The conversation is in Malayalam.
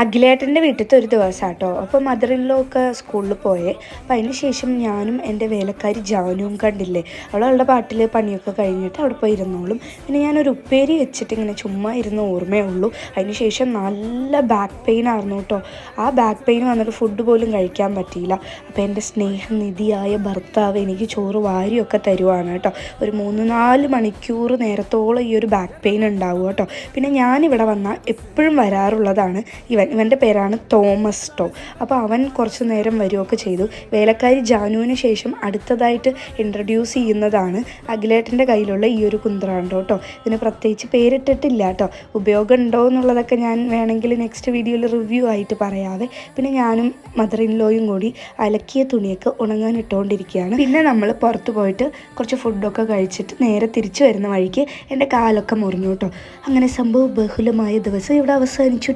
അഖിലേട്ടൻ്റെ വീട്ടിലത്തെ ഒരു ദിവസം കേട്ടോ. അപ്പോൾ മദർ ഇൻ ലോ ഒക്കെ സ്കൂളിൽ പോയേ. അപ്പോൾ അതിന് ശേഷം ഞാനും എൻ്റെ വേലക്കാരി ജാനുവും കണ്ടില്ലേ, അവളുടെ പാട്ടിൽ പണിയൊക്കെ കഴിഞ്ഞിട്ട് അവിടെ പോയി ഇരുന്നോളും. പിന്നെ ഞാനൊരു ഉപ്പേരി വെച്ചിട്ട് ഇങ്ങനെ ചുമ്മാ ഇരുന്ന് ഓർമ്മയേ ഉള്ളൂ. അതിന് ശേഷം നല്ല ബാക്ക് പെയിൻ ആയിരുന്നു കേട്ടോ. ആ ബാക്ക് പെയിൻ വന്നിട്ട് ഫുഡ് പോലും കഴിക്കാൻ പറ്റിയില്ല. അപ്പോൾ എൻ്റെ സ്നേഹനിധിയായ ഭർത്താവ് എനിക്ക് ചോറ് വാരിയൊക്കെ തരുവാണ് കേട്ടോ. ഒരു 3-4 മണിക്കൂർ നേരത്തോളം ഈ ഒരു ബാക്ക് പെയിൻ ഉണ്ടാവും കേട്ടോ. പിന്നെ ഞാനിവിടെ വന്നാൽ എപ്പോഴും വരാറുള്ളതാണ് ഇവൻ്റെ പേരാണ് തോമസ് ടോ. അപ്പോൾ അവൻ കുറച്ച് നേരം വരികയൊക്കെ ചെയ്തു. വേലക്കാരി ജാനുവിന് ശേഷം അടുത്തതായിട്ട് ഇൻട്രൊഡ്യൂസ് ചെയ്യുന്നതാണ് അഖിലേട്ടൻ്റെ കയ്യിലുള്ള ഈ ഒരു കുന്ത്രാണ്ടോ കേട്ടോ. ഇതിന് പ്രത്യേകിച്ച് പേരിട്ടിട്ടില്ല കേട്ടോ. ഉപയോഗം ഉണ്ടോ എന്നുള്ളതൊക്കെ ഞാൻ വേണമെങ്കിൽ നെക്സ്റ്റ് വീഡിയോയിൽ റിവ്യൂ ആയിട്ട് പറയാവേ. പിന്നെ ഞാനും മദർ ഇൻ ലോയും കൂടി അലക്കിയ തുണിയൊക്കെ ഉണങ്ങാൻ ഇട്ടുകൊണ്ടിരിക്കുകയാണ്. പിന്നെ നമ്മൾ പുറത്ത് പോയിട്ട് കുറച്ച് ഫുഡൊക്കെ കഴിച്ചിട്ട് നേരെ തിരിച്ചു വരുന്ന വഴിക്ക് എൻ്റെ കാലൊക്കെ മുറിഞ്ഞു കേട്ടോ. അങ്ങനെ സംഭവ ബഹുലമായ ദിവസം ഇവിടെ അവസാനിച്ചു.